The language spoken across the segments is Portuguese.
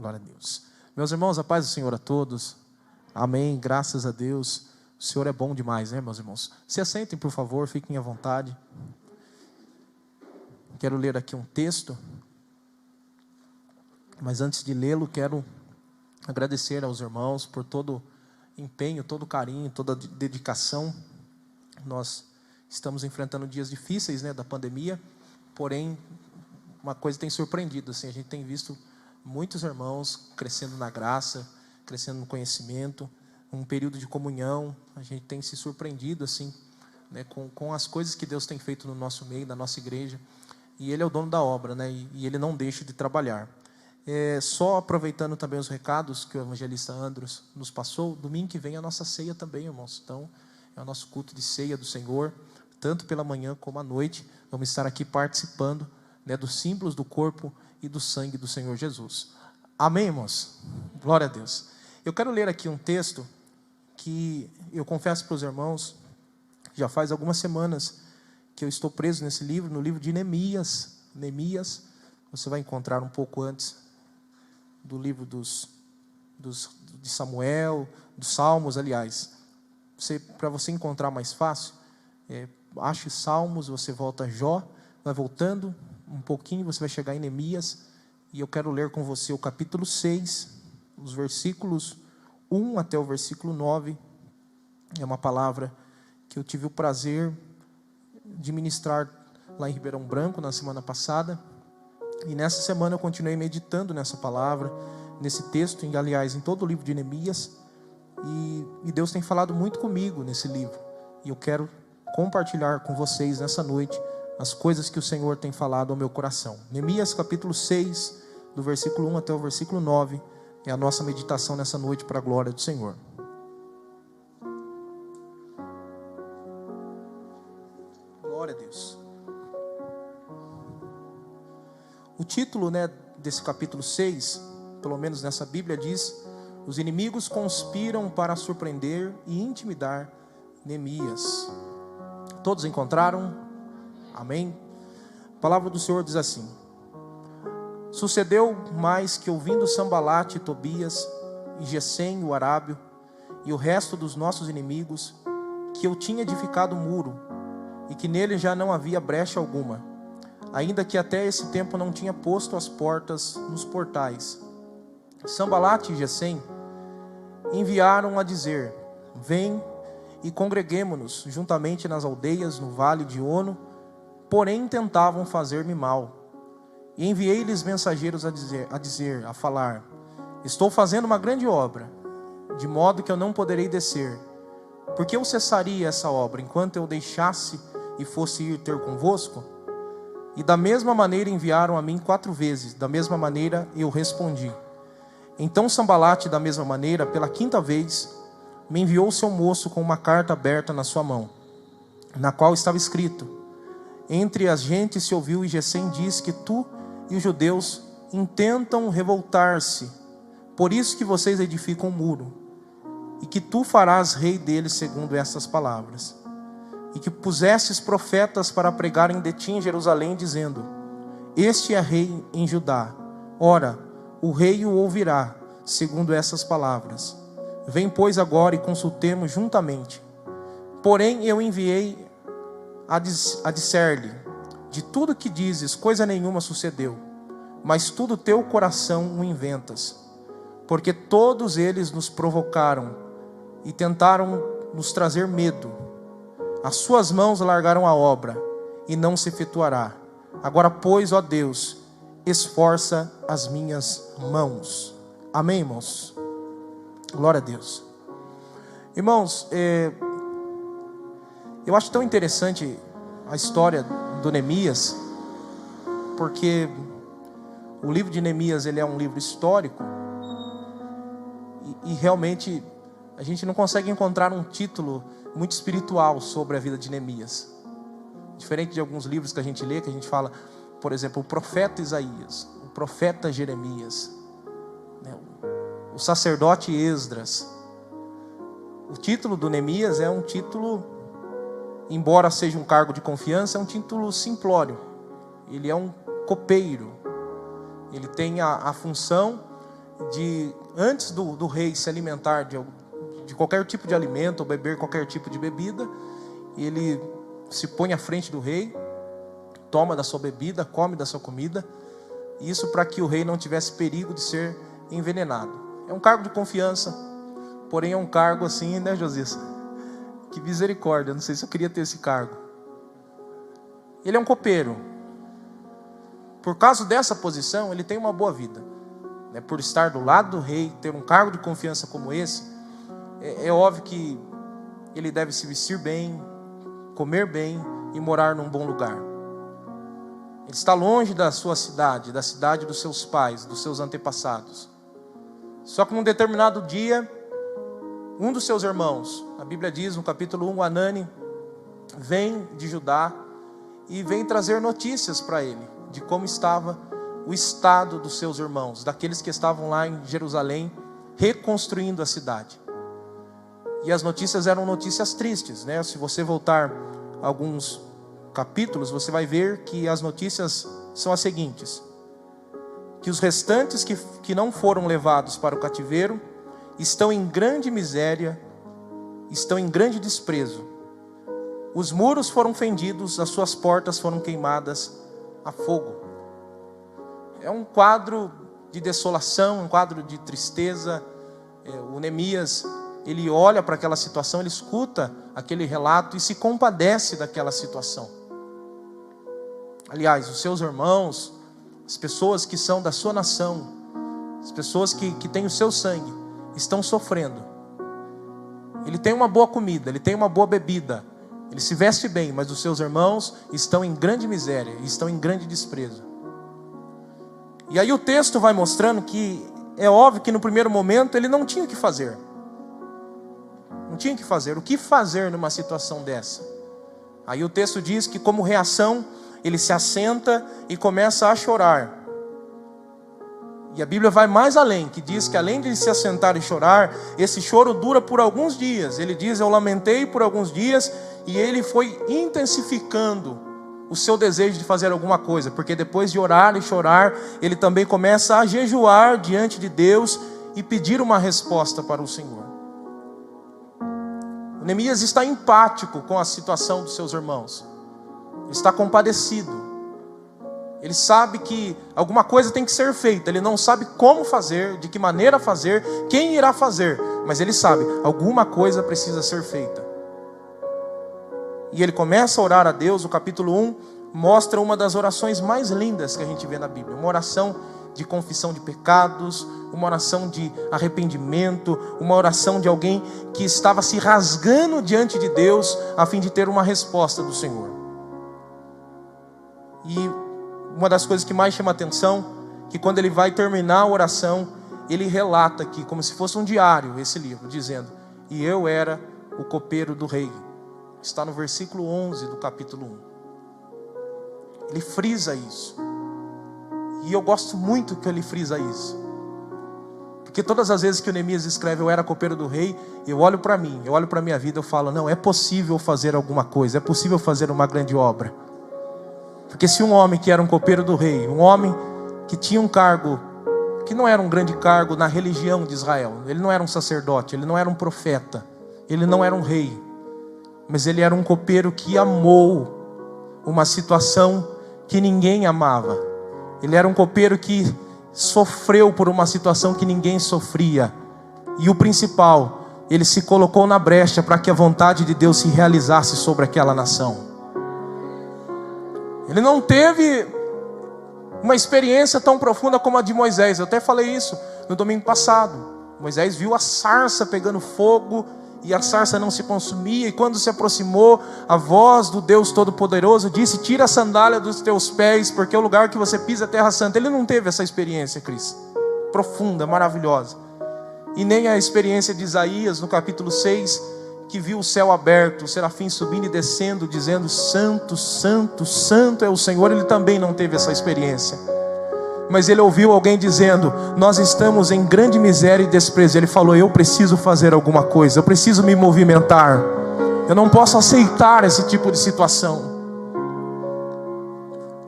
Glória a Deus. Meus irmãos, a paz do Senhor a todos. Amém, graças a Deus. O Senhor é bom demais, né, meus irmãos? Se assentem, por favor, fiquem à vontade. Quero ler aqui um texto, mas antes de lê-lo, quero agradecer aos irmãos por todo empenho, todo carinho, toda dedicação. Nós estamos enfrentando dias difíceis, né, da pandemia, porém, uma coisa tem surpreendido, assim, a gente tem visto muitos irmãos crescendo na graça, crescendo no conhecimento, um período de comunhão. A gente tem se surpreendido, assim, né, com as coisas que Deus tem feito no nosso meio, na nossa igreja, e Ele é o dono da obra, né, e Ele não deixa de trabalhar. Só aproveitando também os recados que o evangelista Andros nos passou, domingo que vem a nossa ceia também, irmãos. Então, é o nosso culto de ceia do Senhor, tanto pela manhã como à noite. Vamos estar aqui participando, né, dos símbolos do corpo e do sangue do Senhor Jesus. Amém, irmãos? Glória a Deus. Eu quero ler aqui um texto que eu confesso para os irmãos, já faz algumas semanas que eu estou preso nesse livro, no livro de Neemias. Neemias, você vai encontrar um pouco antes do livro de Samuel, dos Salmos, aliás. Para você encontrar mais fácil, ache Salmos, você volta a Jó, vai voltando um pouquinho, você vai chegar em Neemias, e eu quero ler com você o capítulo 6, os versículos 1 até o versículo 9. É uma palavra que eu tive o prazer de ministrar lá em Ribeirão Branco na semana passada, e nessa semana eu continuei meditando nessa palavra, nesse texto, aliás, em todo o livro de Neemias, e Deus tem falado muito comigo nesse livro, e eu quero compartilhar com vocês nessa noite as coisas que o Senhor tem falado ao meu coração. Neemias capítulo 6, do versículo 1 até o versículo 9, é a nossa meditação nessa noite para a glória do Senhor. Glória a Deus. O título, né, desse capítulo 6, pelo menos nessa Bíblia, diz: os inimigos conspiram para surpreender e intimidar Neemias. Todos encontraram? Amém? A palavra do Senhor diz assim: sucedeu mais que, ouvindo Sambalate, Tobias e Gesem, o arábio, e o resto dos nossos inimigos, que eu tinha edificado um muro, e que nele já não havia brecha alguma, ainda que até esse tempo não tinha posto as portas nos portais. Sambalate e Gesem enviaram a dizer: vem e congreguemo-nos juntamente nas aldeias no vale de Ono, porém tentavam fazer-me mal. E enviei-lhes mensageiros a falar: estou fazendo uma grande obra, de modo que eu não poderei descer. Porque eu cessaria essa obra, enquanto eu deixasse e fosse ir ter convosco? E da mesma maneira enviaram a mim 4 vezes, da mesma maneira eu respondi. Então Sambalate, da mesma maneira, pela 5ª vez, me enviou seu moço com uma carta aberta na sua mão, na qual estava escrito: entre as gentes se ouviu, e Gesem diz que tu e os judeus intentam revoltar-se, por isso que vocês edificam um muro, e que tu farás rei deles segundo essas palavras, e que pusestes profetas para pregarem de ti em Jerusalém, dizendo: este é rei em Judá. Ora, o rei o ouvirá, segundo essas palavras. Vem, pois, agora e consultemos juntamente. Porém eu enviei a disser-lhe: de tudo que dizes, coisa nenhuma sucedeu, mas tudo teu coração o inventas. Porque todos eles nos provocaram e tentaram nos trazer medo. As suas mãos largaram a obra, e não se efetuará. Agora, pois, ó Deus, esforça as minhas mãos. Amém, irmãos? Glória a Deus. Irmãos, eu acho tão interessante a história do Neemias, porque o livro de Neemias, ele é um livro histórico, e realmente a gente não consegue encontrar um título muito espiritual sobre a vida de Neemias. Diferente de alguns livros que a gente lê, que a gente fala, por exemplo, o profeta Isaías, o profeta Jeremias, né, o sacerdote Esdras. O título do Neemias é um título, embora seja um cargo de confiança, é um título simplório. Ele é um copeiro. Ele tem a função antes do rei se alimentar de qualquer tipo de alimento, ou beber qualquer tipo de bebida, ele se põe à frente do rei, toma da sua bebida, come da sua comida, isso para que o rei não tivesse perigo de ser envenenado. É um cargo de confiança, porém é um cargo assim, né, Josias? Que misericórdia, não sei se eu queria ter esse cargo. Ele é um copeiro. Por causa dessa posição, ele tem uma boa vida. Por estar do lado do rei, ter um cargo de confiança como esse, é óbvio que ele deve se vestir bem, comer bem e morar num bom lugar. Ele está longe da sua cidade, da cidade dos seus pais, dos seus antepassados. Só que num determinado dia, um dos seus irmãos, a Bíblia diz no capítulo 1, Anani, vem de Judá e vem trazer notícias para ele, de como estava o estado dos seus irmãos, daqueles que estavam lá em Jerusalém, reconstruindo a cidade. E as notícias eram notícias tristes, né? Se você voltar alguns capítulos, você vai ver que as notícias são as seguintes: que os restantes que não foram levados para o cativeiro estão em grande miséria, estão em grande desprezo. Os muros foram fendidos, as suas portas foram queimadas a fogo. É um quadro de desolação, um quadro de tristeza. O Neemias, ele olha para aquela situação, ele escuta aquele relato e se compadece daquela situação. Aliás, os seus irmãos, as pessoas que são da sua nação, as pessoas que têm o seu sangue, estão sofrendo. Ele tem uma boa comida, ele tem uma boa bebida, ele se veste bem, mas os seus irmãos estão em grande miséria, estão em grande desprezo. E aí o texto vai mostrando que é óbvio que no primeiro momento ele não tinha o que fazer. Não tinha o que fazer. O que fazer numa situação dessa? Aí o texto diz que, como reação, ele se assenta e começa a chorar. E a Bíblia vai mais além, que diz que além de ele se assentar e chorar, esse choro dura por alguns dias. Ele diz: eu lamentei por alguns dias, e ele foi intensificando o seu desejo de fazer alguma coisa, porque depois de orar e chorar, ele também começa a jejuar diante de Deus e pedir uma resposta para o Senhor. O Neemias está empático com a situação dos seus irmãos, ele está compadecido, ele sabe que alguma coisa tem que ser feita, ele não sabe como fazer, de que maneira fazer, quem irá fazer, mas ele sabe, alguma coisa precisa ser feita. E ele começa a orar a Deus. O capítulo 1 mostra uma das orações mais lindas que a gente vê na Bíblia. Uma oração de confissão de pecados, uma oração de arrependimento, uma oração de alguém que estava se rasgando diante de Deus a fim de ter uma resposta do Senhor. E uma das coisas que mais chama a atenção, que quando ele vai terminar a oração, ele relata aqui, como se fosse um diário, esse livro, dizendo: e eu era o copeiro do rei. Está no versículo 11 do capítulo 1. Ele frisa isso. E eu gosto muito que ele frisa isso. Porque todas as vezes que o Neemias escreve eu era copeiro do rei, eu olho para mim, eu olho para a minha vida, eu falo: não, é possível fazer alguma coisa, é possível fazer uma grande obra. Porque se um homem que era um copeiro do rei, um homem que tinha um cargo, que não era um grande cargo na religião de Israel, ele não era um sacerdote, ele não era um profeta, ele não era um rei, mas ele era um copeiro que amou uma situação que ninguém amava. Ele era um copeiro que sofreu por uma situação que ninguém sofria. E o principal, ele se colocou na brecha para que a vontade de Deus se realizasse sobre aquela nação. Ele não teve uma experiência tão profunda como a de Moisés. Eu até falei isso no domingo passado. Moisés viu a sarça pegando fogo e a sarça não se consumia, e quando se aproximou, a voz do Deus Todo-Poderoso disse: tira a sandália dos teus pés, porque o lugar que você pisa é terra santa. Ele não teve essa experiência, Cris, profunda, maravilhosa. E nem a experiência de Isaías no capítulo 6, que viu o céu aberto, o serafim subindo e descendo, dizendo: santo, santo, santo é o Senhor. Ele também não teve essa experiência, mas ele ouviu alguém dizendo: nós estamos em grande miséria e desprezo. Ele falou: eu preciso fazer alguma coisa, eu preciso me movimentar, eu não posso aceitar esse tipo de situação.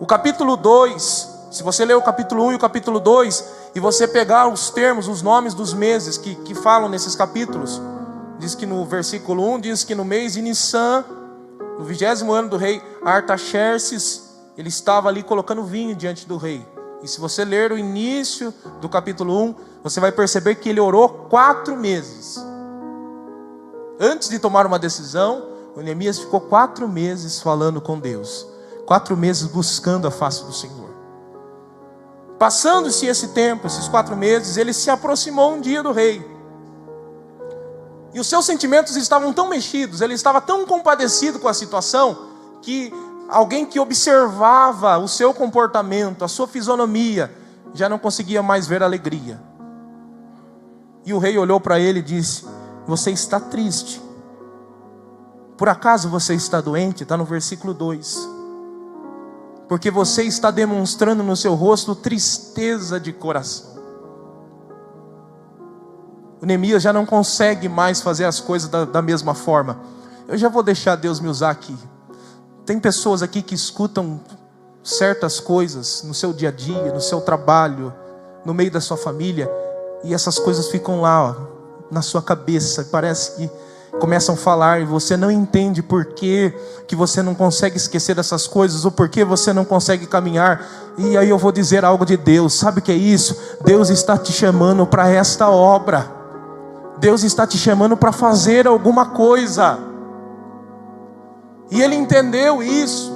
O capítulo 2 Se você ler o capítulo 1 e o capítulo 2, e você pegar os termos, os nomes dos meses que falam nesses capítulos, diz que no versículo 1, diz que no mês de Nissan, no 20º ano do rei Artaxerxes, ele estava ali colocando vinho diante do rei. E se você ler o início do capítulo 1, você vai perceber que ele orou 4 meses. Antes de tomar uma decisão, o Neemias ficou 4 meses falando com Deus. 4 meses buscando a face do Senhor. Passando-se esse tempo, esses 4 meses, ele se aproximou um dia do rei. E os seus sentimentos estavam tão mexidos, ele estava tão compadecido com a situação, que alguém que observava o seu comportamento, a sua fisionomia, já não conseguia mais ver alegria. E o rei olhou para ele e disse: você está triste. Por acaso você está doente? Está no versículo 2. Porque você está demonstrando no seu rosto tristeza de coração. O Neemias já não consegue mais fazer as coisas da mesma forma. Eu já vou deixar Deus me usar aqui. Tem pessoas aqui que escutam certas coisas no seu dia a dia, no seu trabalho, no meio da sua família, e essas coisas ficam lá, ó, na sua cabeça. Parece que começam a falar e você não entende por que você não consegue esquecer dessas coisas, ou por que você não consegue caminhar. E aí eu vou dizer algo de Deus. Sabe o que é isso? Deus está te chamando para esta obra. Deus está te chamando para fazer alguma coisa. E ele entendeu isso,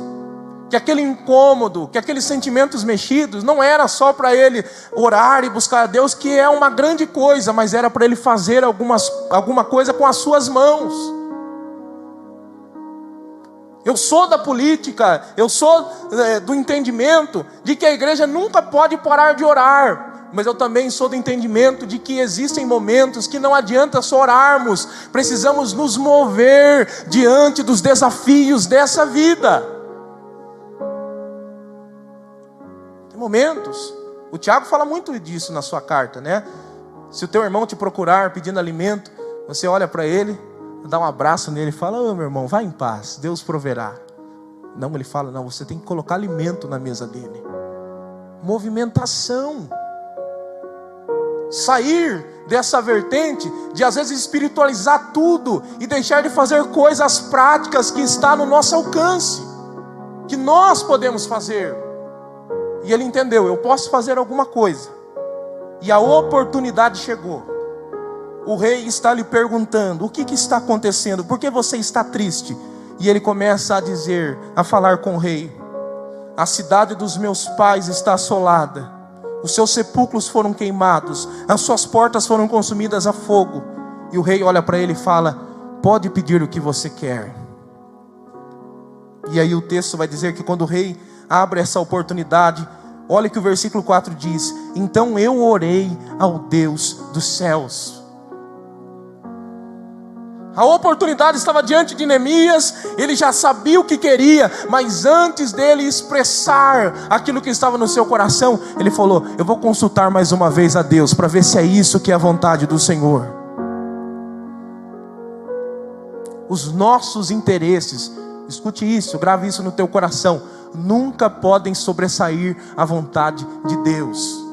que aquele incômodo, que aqueles sentimentos mexidos não era só para ele orar e buscar a Deus, que é uma grande coisa, mas era para ele fazer alguma coisa com as suas mãos. Eu sou da política, eu sou do entendimento de que a igreja nunca pode parar de orar, mas eu também sou do entendimento de que existem momentos que não adianta só orarmos, precisamos nos mover diante dos desafios dessa vida. Tem momentos, o Tiago fala muito disso na sua carta, né? Se o teu irmão te procurar pedindo alimento, você olha para ele, dá um abraço nele e fala: ô meu irmão, vai em paz, Deus proverá. Não, ele fala: não, você tem que colocar alimento na mesa dele. Movimentação. Sair dessa vertente de às vezes espiritualizar tudo e deixar de fazer coisas práticas que está no nosso alcance, que nós podemos fazer. E ele entendeu: eu posso fazer alguma coisa. E a oportunidade chegou. O rei está lhe perguntando: o que está acontecendo? Por que você está triste? E ele começa a dizer, a falar com o rei: a cidade dos meus pais está assolada. Os seus sepulcros foram queimados, as suas portas foram consumidas a fogo. E o rei olha para ele e fala: pode pedir o que você quer. E aí o texto vai dizer que quando o rei abre essa oportunidade, olha que o versículo 4 diz: então eu orei ao Deus dos céus. A oportunidade estava diante de Neemias, ele já sabia o que queria, mas antes dele expressar aquilo que estava no seu coração, ele falou: eu vou consultar mais uma vez a Deus, para ver se é isso que é a vontade do Senhor. Os nossos interesses, escute isso, grave isso no teu coração, nunca podem sobressair a vontade de Deus.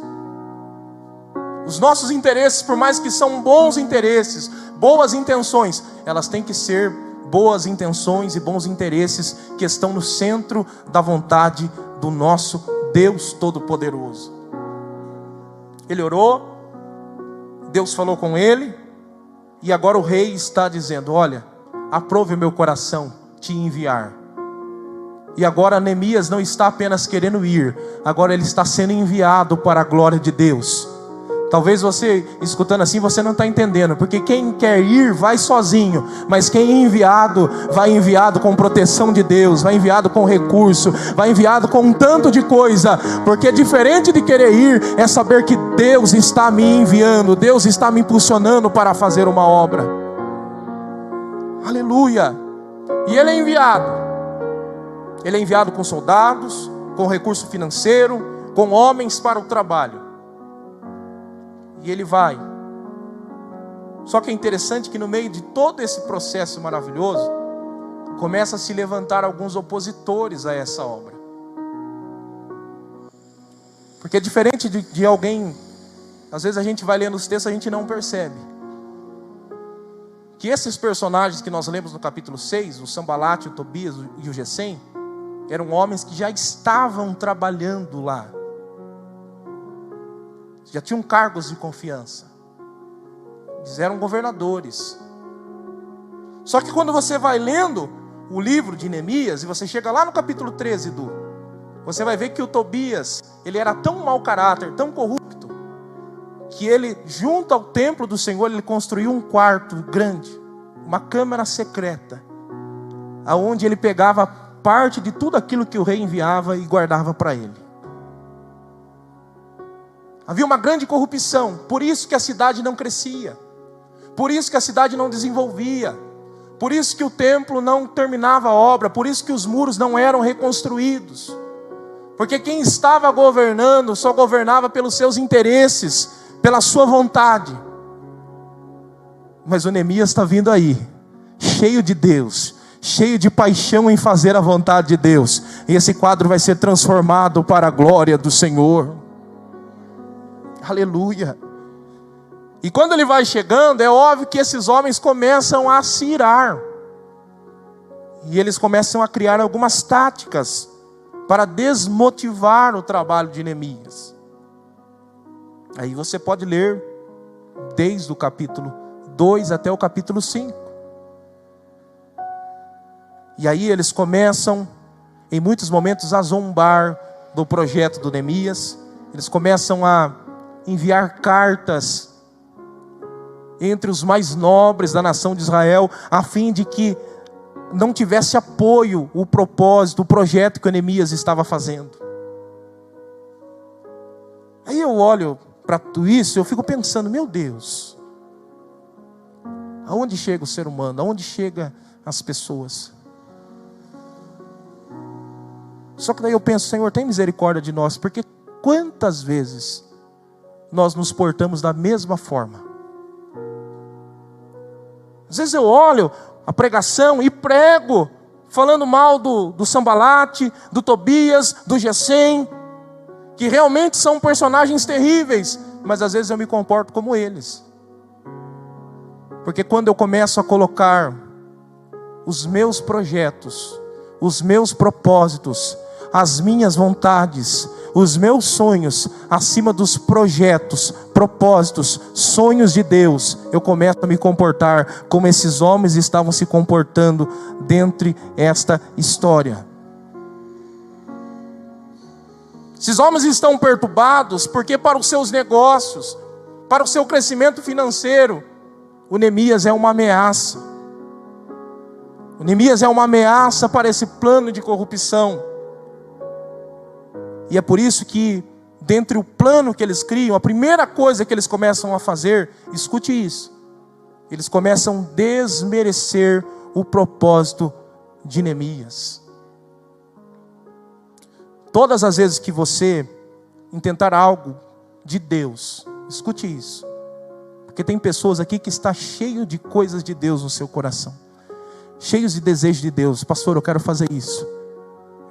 Os nossos interesses, por mais que são bons interesses, boas intenções, elas têm que ser boas intenções e bons interesses que estão no centro da vontade do nosso Deus Todo-Poderoso. Ele orou, Deus falou com ele, e agora o rei está dizendo: olha, aprove o meu coração te enviar. E agora Neemias não está apenas querendo ir, agora ele está sendo enviado para a glória de Deus. Talvez você, escutando assim, você não está entendendo, porque quem quer ir, vai sozinho, mas quem é enviado, vai enviado com proteção de Deus, vai enviado com recurso, vai enviado com um tanto de coisa, porque diferente de querer ir, é saber que Deus está me enviando, Deus está me impulsionando para fazer uma obra. Aleluia! E ele é enviado com soldados, com recurso financeiro, com homens para o trabalho. E ele vai. Só que é interessante que no meio de todo esse processo maravilhoso, começa a se levantar alguns opositores a essa obra. Porque diferente de alguém, às vezes a gente vai lendo os textos e a gente não percebe que esses personagens que nós lemos no capítulo 6, o Sambalate, o Tobias e o Gesem, eram homens que já estavam trabalhando lá, já tinham cargos de confiança, eles eram governadores. Só que quando você vai lendo o livro de Neemias, e você chega lá no capítulo 13, você vai ver que o Tobias, ele era tão mau caráter, tão corrupto, que ele, junto ao templo do Senhor, ele construiu um quarto grande, uma câmara secreta, aonde ele pegava parte de tudo aquilo que o rei enviava e guardava para ele. Havia uma grande corrupção, por isso que a cidade não crescia, por isso que a cidade não desenvolvia, por isso que o templo não terminava a obra, por isso que os muros não eram reconstruídos, porque quem estava governando só governava pelos seus interesses, pela sua vontade. Mas o Neemias está vindo aí, cheio de Deus, cheio de paixão em fazer a vontade de Deus, e esse quadro vai ser transformado para a glória do Senhor. Aleluia. E quando ele vai chegando, é óbvio que esses homens começam a se irar, e eles começam a criar algumas táticas para desmotivar o trabalho de Neemias. Aí você pode ler desde o capítulo 2 até o capítulo 5. E aí eles começam, em muitos momentos, a zombar do projeto do Neemias. Eles começam a enviar cartas entre os mais nobres da nação de Israel, a fim de que não tivesse apoio o propósito, o projeto que o Neemias estava fazendo. Aí eu olho para tudo isso, eu fico pensando, meu Deus, aonde chega o ser humano? Aonde chega as pessoas? Só que daí eu penso, Senhor, tem misericórdia de nós, porque quantas vezes nós nos portamos da mesma forma? Às vezes eu olho a pregação e prego, falando mal do Sambalate, do Tobias, do Gesem, que realmente são personagens terríveis, mas às vezes eu me comporto como eles. Porque quando eu começo a colocar os meus projetos, os meus propósitos, as minhas vontades, os meus sonhos, acima dos projetos, propósitos, sonhos de Deus, eu começo a me comportar como esses homens estavam se comportando dentro desta história. Esses homens estão perturbados porque para os seus negócios, para o seu crescimento financeiro, o Neemias é uma ameaça. O Neemias é uma ameaça para esse plano de corrupção. E é por isso que, dentre o plano que eles criam, a primeira coisa que eles começam a fazer, escute isso, eles começam a desmerecer o propósito de Neemias. Todas as vezes que você intentar algo de Deus, escute isso, porque tem pessoas aqui que estão cheios de coisas de Deus no seu coração, cheios de desejo de Deus. Pastor, eu quero fazer isso,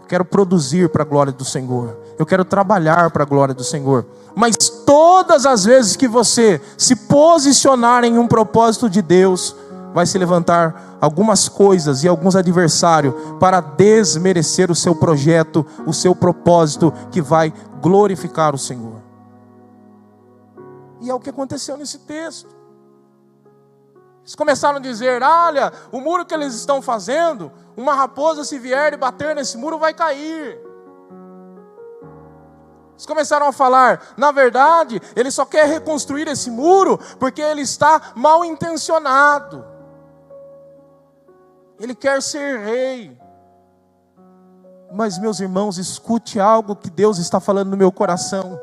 eu quero produzir para a glória do Senhor, eu quero trabalhar para a glória do Senhor. Mas todas as vezes que você se posicionar em um propósito de Deus, vai se levantar algumas coisas e alguns adversários para desmerecer o seu projeto, o seu propósito que vai glorificar o Senhor. E é o que aconteceu nesse texto. Eles começaram a dizer, olha, o muro que eles estão fazendo, uma raposa se vier e bater nesse muro vai cair. Eles começaram a falar, na verdade, ele só quer reconstruir esse muro porque ele está mal intencionado. Ele quer ser rei. Mas meus irmãos, escute algo que Deus está falando no meu coração.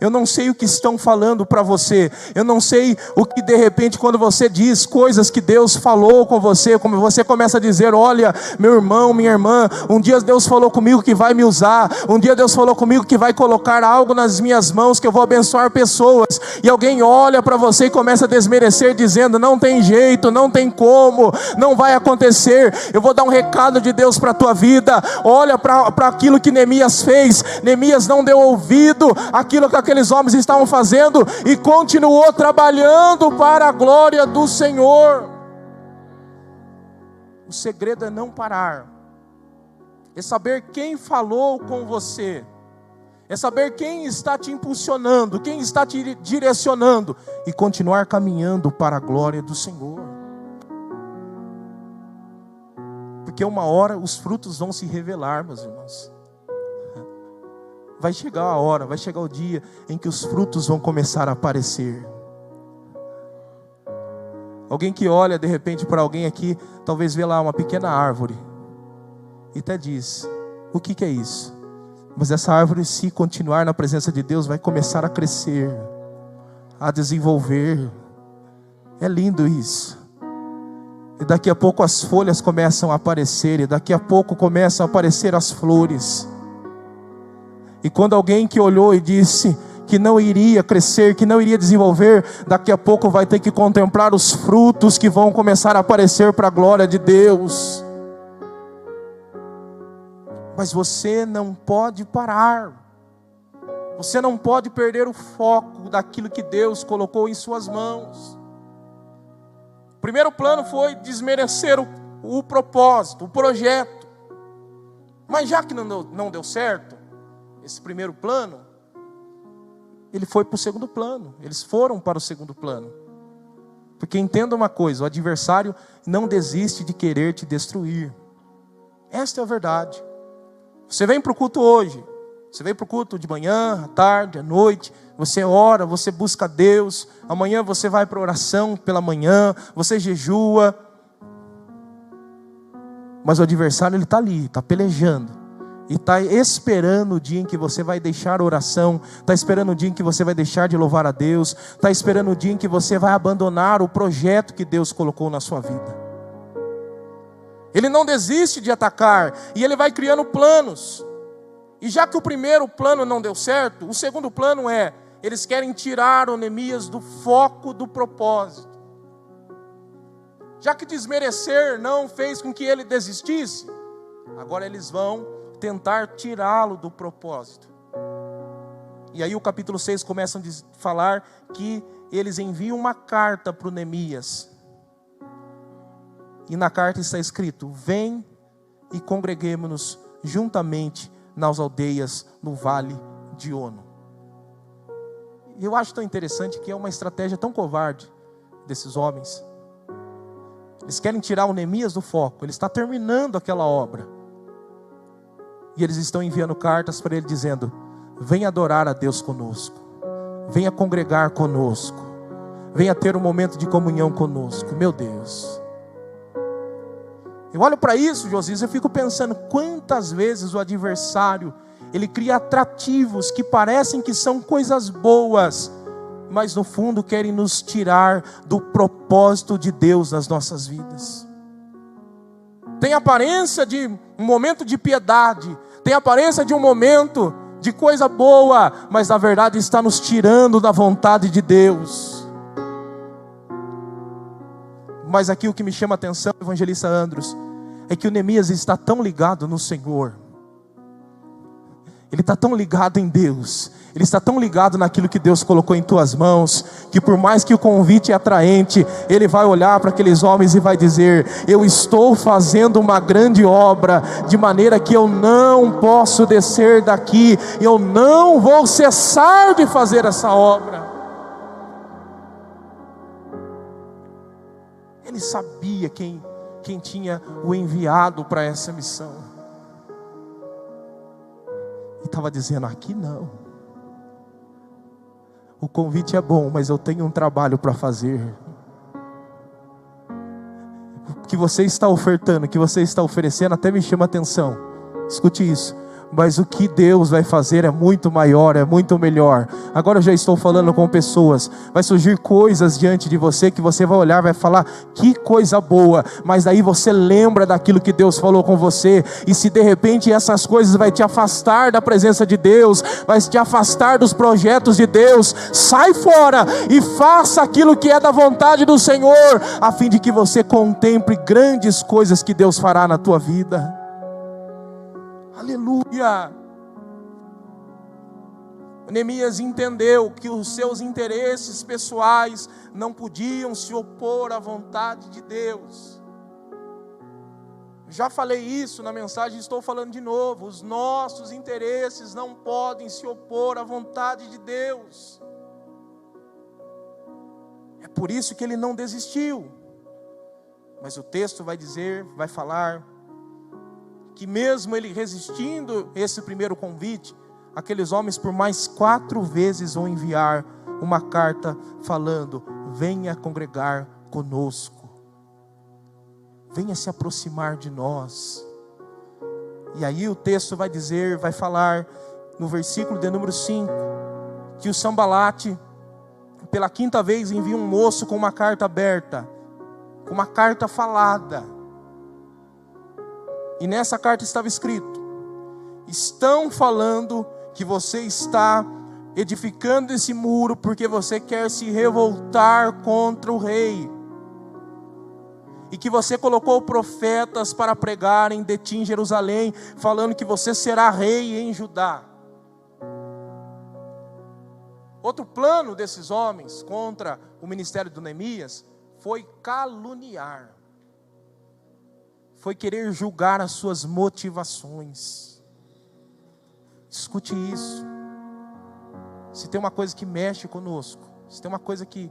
Eu não sei o que estão falando para você. Eu não sei o que de repente quando você diz coisas que Deus falou com você, como você começa a dizer: olha, meu irmão, minha irmã, um dia Deus falou comigo que vai me usar. Um dia Deus falou comigo que vai colocar algo nas minhas mãos, que eu vou abençoar pessoas. E alguém olha para você e começa a desmerecer, dizendo: não tem jeito, não tem como, não vai acontecer. Eu vou dar um recado de Deus para a tua vida. Olha para aquilo que Neemias fez. Neemias não deu ouvido àquilo que aqueles homens estavam fazendo e continuou trabalhando para a glória do Senhor. O segredo é não parar, é saber quem falou com você, é saber quem está te impulsionando, quem está te direcionando, e continuar caminhando para a glória do Senhor. Porque uma hora os frutos vão se revelar, meus irmãos. Vai chegar a hora, vai chegar o dia em que os frutos vão começar a aparecer. Alguém que olha de repente para alguém aqui, talvez vê lá uma pequena árvore, e até diz: o que é isso? Mas essa árvore, se continuar na presença de Deus, vai começar a crescer, a desenvolver. É lindo isso. E daqui a pouco as folhas começam a aparecer, e daqui a pouco começam a aparecer as flores. E quando alguém que olhou e disse que não iria crescer, que não iria desenvolver, daqui a pouco vai ter que contemplar os frutos que vão começar a aparecer para a glória de Deus. Mas você não pode parar. Você não pode perder o foco daquilo que Deus colocou em suas mãos. O primeiro plano foi desmerecer o propósito, o projeto. Mas já que não deu certo esse primeiro plano, ele foi para o segundo plano. Eles foram para o segundo plano. Porque entenda uma coisa: o adversário não desiste de querer te destruir. Esta é a verdade. Você vem para o culto hoje, você vem para o culto de manhã, à tarde, à noite, você ora, você busca Deus. Amanhã você vai para a oração pela manhã, você jejua. Mas o adversário, ele está ali, está pelejando. E está esperando o dia em que você vai deixar a oração, está esperando o dia em que você vai deixar de louvar a Deus, está esperando o dia em que você vai abandonar o projeto que Deus colocou na sua vida. Ele não desiste de atacar, e ele vai criando planos. E já que o primeiro plano não deu certo, o segundo plano é: eles querem tirar o Neemias do foco do propósito. Já que desmerecer não fez com que ele desistisse, agora eles vão tentar tirá-lo do propósito. E aí o capítulo 6 começa a falar que eles enviam uma carta para o Neemias. E na carta está escrito: vem e congreguemo-nos juntamente nas aldeias no vale de Ono. E eu acho tão interessante que é uma estratégia tão covarde desses homens. Eles querem tirar o Neemias do foco. Ele está terminando aquela obra. E eles estão enviando cartas para ele dizendo: venha adorar a Deus conosco, venha congregar conosco, venha ter um momento de comunhão conosco. Meu Deus, eu olho para isso, Josias, eu fico pensando quantas vezes o adversário, ele cria atrativos que parecem que são coisas boas, mas no fundo querem nos tirar do propósito de Deus nas nossas vidas. Tem aparência de um momento de piedade, tem aparência de um momento de coisa boa, mas na verdade está nos tirando da vontade de Deus. Mas aqui o que me chama a atenção, evangelista Andros, é que o Neemias está tão ligado no Senhor, ele está tão ligado em Deus, ele está tão ligado naquilo que Deus colocou em tuas mãos, que por mais que o convite é atraente, ele vai olhar para aqueles homens e vai dizer: eu estou fazendo uma grande obra, de maneira que eu não posso descer daqui, eu não vou cessar de fazer essa obra. Ele sabia quem tinha o enviado para essa missão, e estava dizendo: aqui não. O convite é bom, mas eu tenho um trabalho para fazer. O que você está ofertando, o que você está oferecendo, até me chama a atenção. Escute isso: mas o que Deus vai fazer é muito maior, é muito melhor. Agora eu já estou falando com pessoas, vai surgir coisas diante de você que você vai olhar, vai falar, que coisa boa, mas daí você lembra daquilo que Deus falou com você, e se de repente essas coisas vai te afastar da presença de Deus, vai te afastar dos projetos de Deus, sai fora e faça aquilo que é da vontade do Senhor, a fim de que você contemple grandes coisas que Deus fará na tua vida. Aleluia! Neemias entendeu que os seus interesses pessoais não podiam se opor à vontade de Deus. Já falei isso na mensagem, estou falando de novo. Os nossos interesses não podem se opor à vontade de Deus. É por isso que ele não desistiu. Mas o texto vai dizer, vai falar, que mesmo ele resistindo esse primeiro convite, aqueles homens por mais 4 vezes vão enviar uma carta falando, venha congregar conosco, venha se aproximar de nós. E aí o texto vai dizer, vai falar no versículo de número 5, que o Sambalate pela 5ª vez envia um moço com uma carta aberta, com uma carta falada. E nessa carta estava escrito, estão falando que você está edificando esse muro porque você quer se revoltar contra o rei. E que você colocou profetas para pregarem de ti em Jerusalém, falando que você será rei em Judá. Outro plano desses homens contra o ministério de Neemias foi caluniar. Foi querer julgar as suas motivações. Escute isso. Se tem uma coisa que mexe conosco, se tem uma coisa que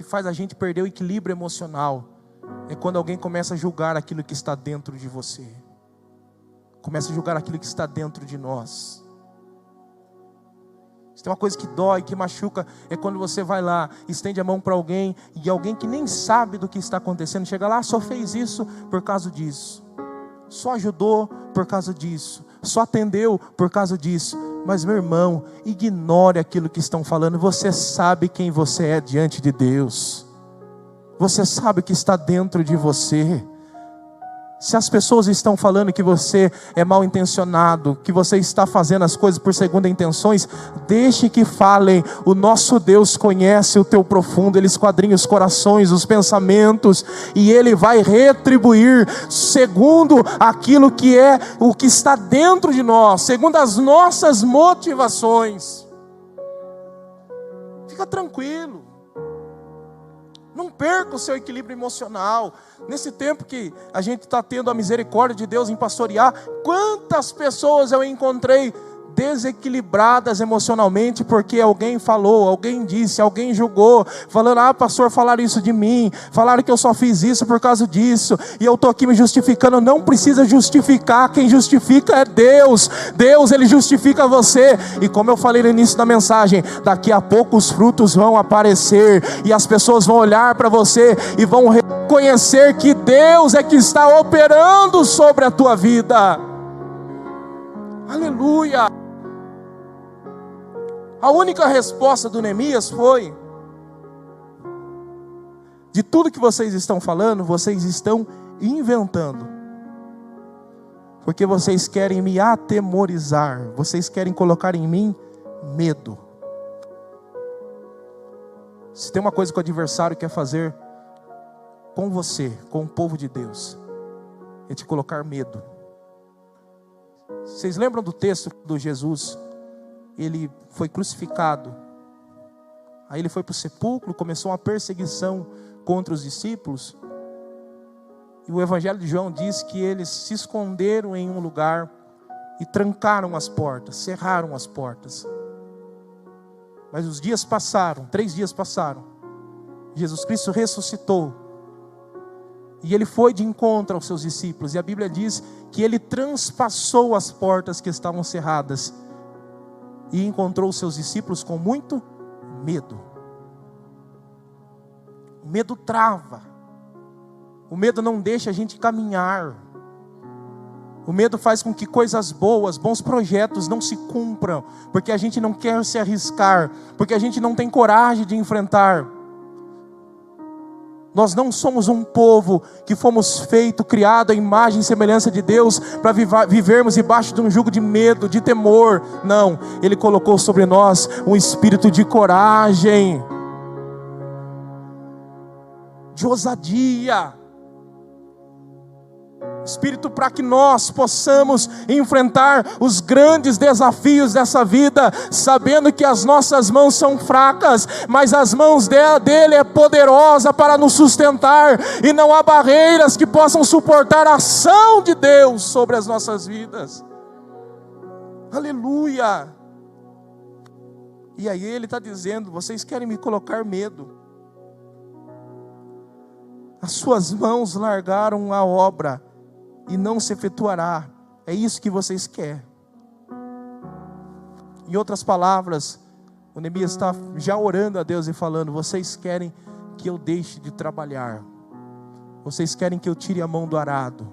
faz a gente perder o equilíbrio emocional, é quando alguém começa a julgar aquilo que está dentro de você. Começa a julgar aquilo que está dentro de nós. Se tem uma coisa que dói, que machuca, é quando você vai lá, estende a mão para alguém, e alguém que nem sabe do que está acontecendo, chega lá, só fez isso por causa disso, só ajudou por causa disso, só atendeu por causa disso. Mas meu irmão, ignore aquilo que estão falando. Você sabe quem você é diante de Deus, você sabe o que está dentro de você. Se as pessoas estão falando que você é mal intencionado, que você está fazendo as coisas por segunda intenções, deixe que falem. O nosso Deus conhece o teu profundo, Ele esquadrinha os corações, os pensamentos, e Ele vai retribuir segundo aquilo que é o que está dentro de nós, segundo as nossas motivações. Fica tranquilo. Não perca o seu equilíbrio emocional. Nesse tempo que a gente está tendo a misericórdia de Deus em pastorear, quantas pessoas eu encontrei desequilibradas emocionalmente, porque alguém falou, alguém disse, alguém julgou, falando, pastor, falaram isso de mim, falaram que eu só fiz isso por causa disso, e eu estou aqui me justificando. Não precisa justificar, quem justifica é Deus. Deus, Ele justifica você. E como eu falei no início da mensagem, daqui a pouco os frutos vão aparecer, e as pessoas vão olhar para você, e vão reconhecer que Deus é que está operando sobre a tua vida. Aleluia! A única resposta do Neemias foi: de tudo que vocês estão falando, vocês estão inventando, porque vocês querem me atemorizar, vocês querem colocar em mim medo. Se tem uma coisa que o adversário quer fazer com você, com o povo de Deus, é te colocar medo. Vocês lembram do texto do Jesus? Ele foi crucificado, aí ele foi para o sepulcro, começou uma perseguição contra os discípulos, e o Evangelho de João diz que eles se esconderam em um lugar e trancaram as portas, cerraram as portas. Mas os dias passaram, 3 dias passaram, Jesus Cristo ressuscitou, e ele foi de encontro aos seus discípulos, e a Bíblia diz que ele transpassou as portas que estavam cerradas, e encontrou os seus discípulos com muito medo. O medo trava, o medo não deixa a gente caminhar, O medo faz com que coisas boas, bons projetos não se cumpram, porque a gente não quer se arriscar, porque a gente não tem coragem de enfrentar. Nós não somos um povo que fomos feito, criado à imagem e semelhança de Deus, para vivermos debaixo de um jugo de medo, de temor. Não, Ele colocou sobre nós um espírito de coragem, de ousadia, espírito para que nós possamos enfrentar os grandes desafios dessa vida, sabendo que as nossas mãos são fracas, mas as mãos dele é poderosa para nos sustentar, e não há barreiras que possam suportar a ação de Deus sobre as nossas vidas. Aleluia! E aí ele está dizendo: vocês querem me colocar medo, as suas mãos largaram a obra e não se efetuará. É isso que vocês querem. Em outras palavras, o Neemias está já orando a Deus e falando: vocês querem que eu deixe de trabalhar, vocês querem que eu tire a mão do arado,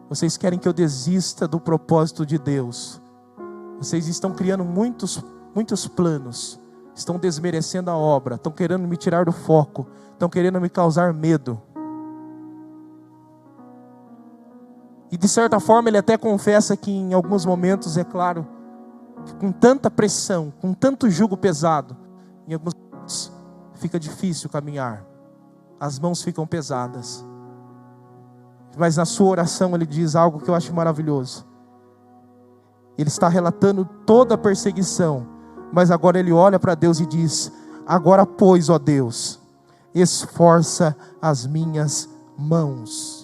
vocês querem que eu desista do propósito de Deus. Vocês estão criando muitos planos, estão desmerecendo a obra, estão querendo me tirar do foco, estão querendo me causar medo. E de certa forma ele até confessa que em alguns momentos, é claro, que com tanta pressão, com tanto jugo pesado, em alguns momentos fica difícil caminhar, as mãos ficam pesadas. Mas na sua oração ele diz algo que eu acho maravilhoso. Ele está relatando toda a perseguição, mas agora ele olha para Deus e diz: agora pois, ó Deus, esforça as minhas mãos.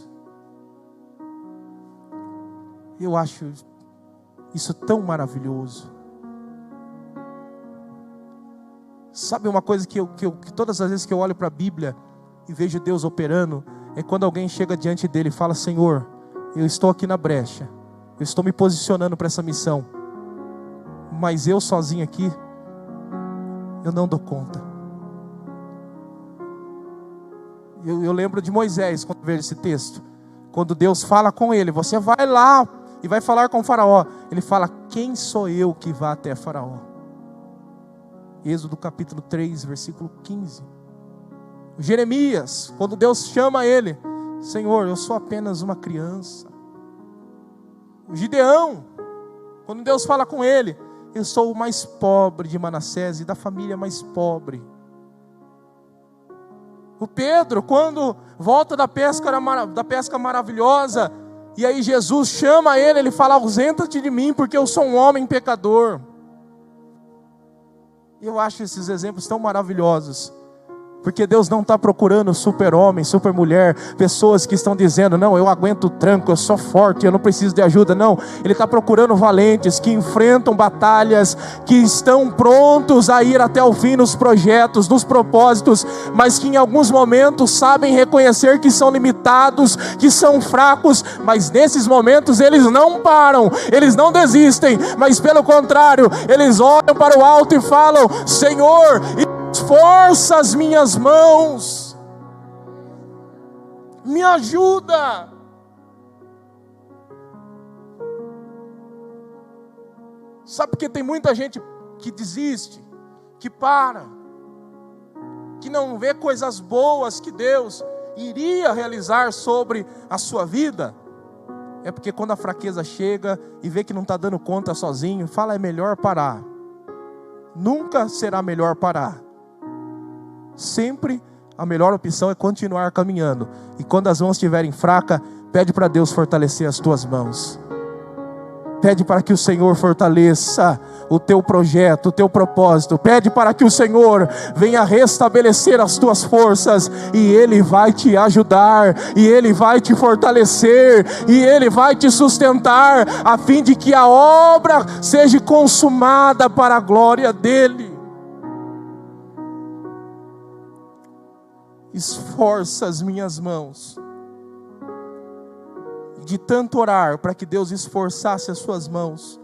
Eu acho isso tão maravilhoso. Sabe uma coisa que todas as vezes que eu olho para a Bíblia e vejo Deus operando, é quando alguém chega diante dele e fala: Senhor, eu estou aqui na brecha, eu estou me posicionando para essa missão, mas eu sozinho aqui, eu não dou conta. Eu lembro de Moisés, quando vejo esse texto, quando Deus fala com ele: você vai lá e vai falar com o faraó. Ele fala: quem sou eu que vá até faraó? Êxodo capítulo 3, versículo 15. Jeremias, quando Deus chama ele: Senhor, eu sou apenas uma criança. O Gideão, quando Deus fala com ele: eu sou o mais pobre de Manassés e da família mais pobre. O Pedro, quando volta da pesca maravilhosa, e aí Jesus chama ele fala: ausenta-te de mim, porque eu sou um homem pecador. Eu acho esses exemplos tão maravilhosos, porque Deus não está procurando super-homem, super-mulher, pessoas que estão dizendo: não, eu aguento o tranco, eu sou forte, eu não preciso de ajuda. Não, Ele está procurando valentes, que enfrentam batalhas, que estão prontos a ir até o fim nos projetos, nos propósitos, mas que em alguns momentos sabem reconhecer que são limitados, que são fracos, mas nesses momentos eles não param, eles não desistem, mas pelo contrário, eles olham para o alto e falam: Senhor, esforça as minhas mãos, me ajuda. Sabe porque tem muita gente que desiste, que para, que não vê coisas boas que Deus iria realizar sobre a sua vida? É porque quando a fraqueza chega e vê que não está dando conta sozinho, fala: é melhor parar. Nunca será melhor parar. Sempre a melhor opção é continuar caminhando. E quando as mãos estiverem fracas, pede para Deus fortalecer as tuas mãos. Pede para que o Senhor fortaleça o teu projeto, o teu propósito. Pede para que o Senhor venha restabelecer as tuas forças. E Ele vai te ajudar, e Ele vai te fortalecer, e Ele vai te sustentar, a fim de que a obra seja consumada para a glória dEle. Esforça as minhas mãos. De tanto orar para que Deus esforçasse as suas mãos,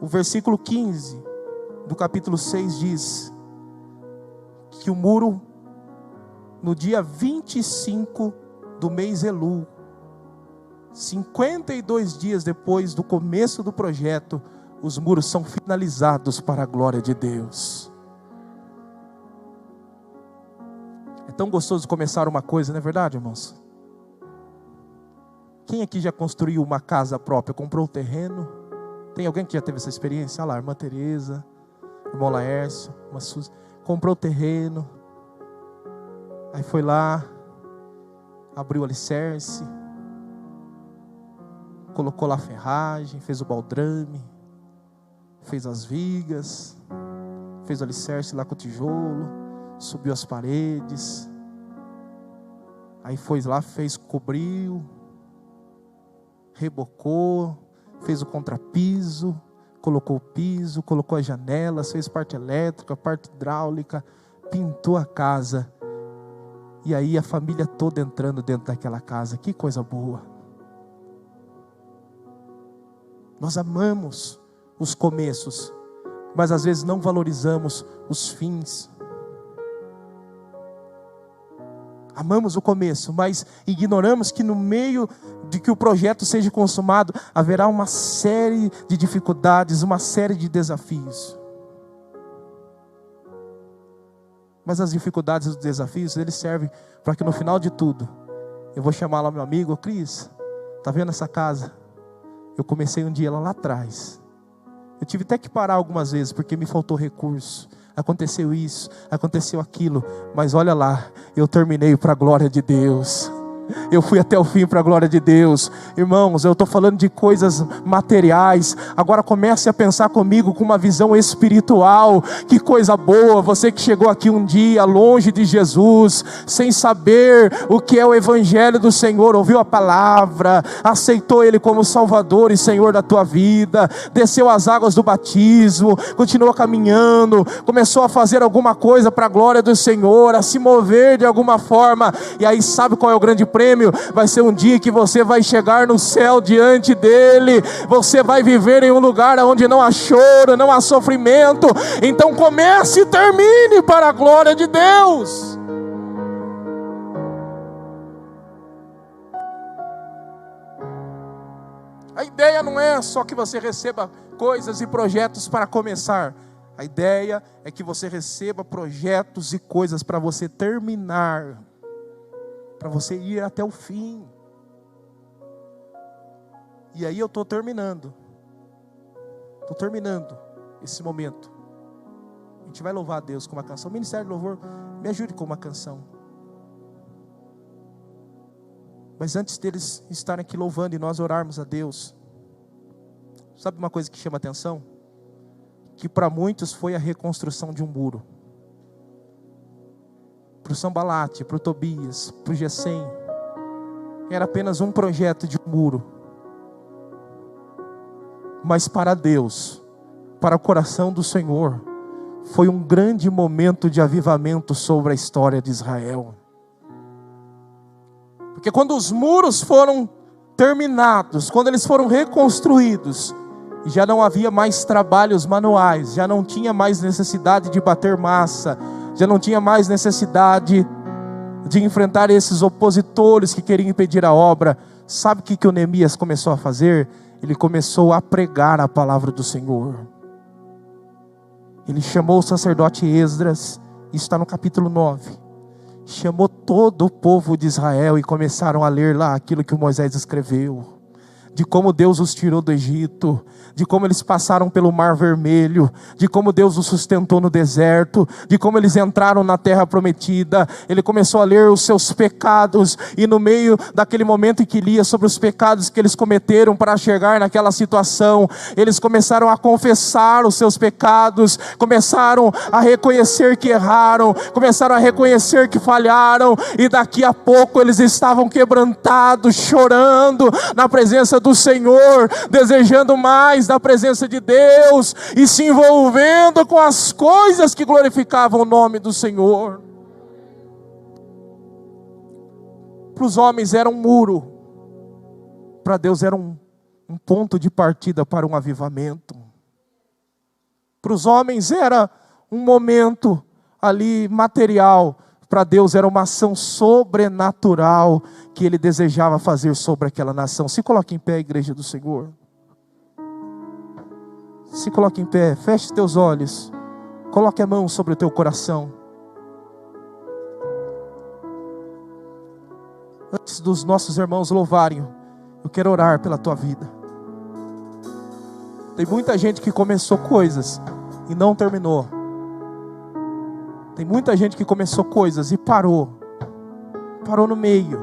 o versículo 15 do capítulo 6 diz que o muro, no dia 25 do mês Elul, 52 dias depois do começo do projeto, os muros são finalizados para a glória de Deus. É tão gostoso começar uma coisa, não é verdade, irmãos? Quem aqui já construiu uma casa própria, comprou um terreno? Tem alguém que já teve essa experiência? Olha lá, irmã Tereza, irmão Laércio, irmã Suzy, comprou o terreno, aí foi lá, abriu o alicerce, colocou lá a ferragem, fez o baldrame, fez as vigas, fez o alicerce lá com o tijolo, subiu as paredes, aí foi lá, cobriu, rebocou, fez o contrapiso, colocou o piso, colocou as janelas, fez parte elétrica, parte hidráulica, pintou a casa, e aí a família toda entrando dentro daquela casa. Que coisa boa! Nós amamos os começos, mas às vezes não valorizamos os fins. Amamos o começo, mas ignoramos que no meio de que o projeto seja consumado, haverá uma série de dificuldades, uma série de desafios. Mas as dificuldades e os desafios, eles servem para que no final de tudo, eu vou chamar lá meu amigo, Cris, tá vendo essa casa? Eu comecei um dia lá atrás. Eu tive até que parar algumas vezes, porque me faltou recurso. Aconteceu isso, aconteceu aquilo, mas olha lá, eu terminei para a glória de Deus. Eu fui até o fim para a glória de Deus. Irmãos, eu estou falando de coisas materiais. Agora comece a pensar comigo com uma visão espiritual. Que coisa boa, você que chegou aqui um dia longe de Jesus, sem saber o que é o Evangelho do Senhor, ouviu a palavra, aceitou Ele como Salvador e Senhor da tua vida, desceu as águas do batismo, continuou caminhando, começou a fazer alguma coisa para a glória do Senhor, a se mover de alguma forma, e aí sabe qual é o grande prêmio? Vai ser um dia que você vai chegar no céu diante dele, você vai viver em um lugar onde não há choro, não há sofrimento. Então comece e termine para a glória de Deus. A ideia não é só que você receba coisas e projetos para começar. A ideia é que você receba projetos e coisas para você terminar, para você ir até o fim. E aí eu estou terminando esse momento. A gente vai louvar a Deus com uma canção. O Ministério do Louvor, me ajude com uma canção. Mas antes deles estarem aqui louvando e nós orarmos a Deus, sabe uma coisa que chama atenção? Que para muitos foi a reconstrução de um muro. Para o Sambalate, para o Tobias, para o Gesem, era apenas um projeto de um muro. Mas para Deus, para o coração do Senhor, foi um grande momento de avivamento sobre a história de Israel. Porque quando os muros foram terminados, quando eles foram reconstruídos, já não havia mais trabalhos manuais, já não tinha mais necessidade de bater massa, já não tinha mais necessidade de enfrentar esses opositores que queriam impedir a obra. Sabe o que o Neemias começou a fazer? Ele começou a pregar a palavra do Senhor. Ele chamou o sacerdote Esdras, isso está no capítulo 9. Chamou todo o povo de Israel e começaram a ler lá aquilo que Moisés escreveu. De como Deus os tirou do Egito, de como eles passaram pelo Mar Vermelho, de como Deus os sustentou no deserto, de como eles entraram na terra prometida. Ele começou a ler os seus pecados, e no meio daquele momento em que lia sobre os pecados que eles cometeram para chegar naquela situação, eles começaram a confessar os seus pecados, começaram a reconhecer que erraram, começaram a reconhecer que falharam, e daqui a pouco eles estavam quebrantados, chorando na presença do Senhor, desejando mais da presença de Deus e se envolvendo com as coisas que glorificavam o nome do Senhor. Para os homens era um muro, para Deus era um ponto de partida para um avivamento. Para os homens era um momento ali material, para Deus era uma ação sobrenatural que Ele desejava fazer sobre aquela nação. Se coloque em pé, igreja do Senhor. Se coloque em pé, feche teus olhos, coloque a mão sobre o teu coração. Antes dos nossos irmãos louvarem, eu quero orar pela tua vida. Tem muita gente que começou coisas e não terminou. Tem muita gente que começou coisas e parou no meio.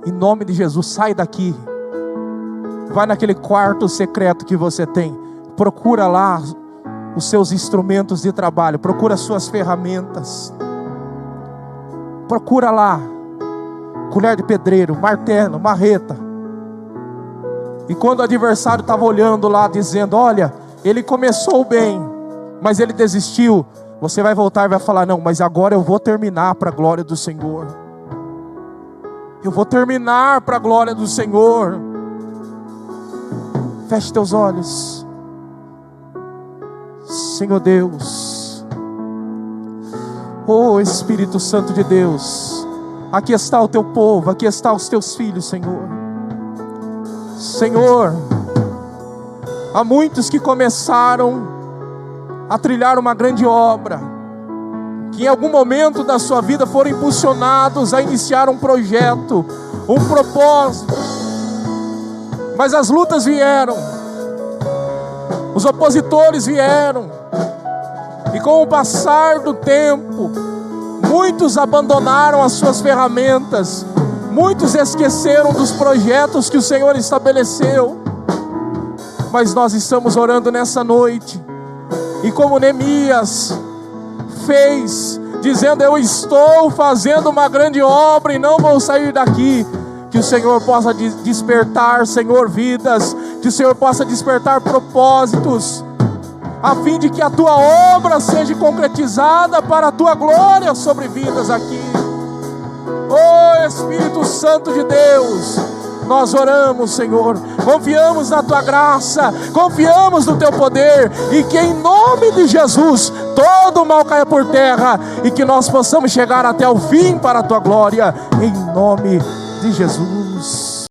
Em nome de Jesus, sai daqui. Vai naquele quarto secreto que você tem. Procura lá os seus instrumentos de trabalho. Procura as suas ferramentas. Procura lá. Colher de pedreiro, martelo, marreta. E quando o adversário estava olhando lá, dizendo: olha, ele começou bem, mas ele desistiu. Você vai voltar e vai falar: não, mas agora eu vou terminar para a glória do Senhor. Eu vou terminar para a glória do Senhor. Feche teus olhos. Senhor Deus, oh Espírito Santo de Deus, aqui está o teu povo, aqui estão os teus filhos, Senhor. Senhor, há muitos que começaram a trilhar uma grande obra, que em algum momento da sua vida foram impulsionados a iniciar um projeto, um propósito, mas as lutas vieram, os opositores vieram, e com o passar do tempo, muitos abandonaram as suas ferramentas, muitos esqueceram dos projetos que o Senhor estabeleceu. Mas nós estamos orando nessa noite, e como Neemias fez, dizendo: eu estou fazendo uma grande obra e não vou sair daqui. Que o Senhor possa despertar, Senhor, vidas, que o Senhor possa despertar propósitos, a fim de que a tua obra seja concretizada para a tua glória sobre vidas aqui. Oh Espírito Santo de Deus, nós oramos, Senhor, confiamos na tua graça, confiamos no teu poder, e que em nome de Jesus todo mal caia por terra, e que nós possamos chegar até o fim para a tua glória, em nome de Jesus.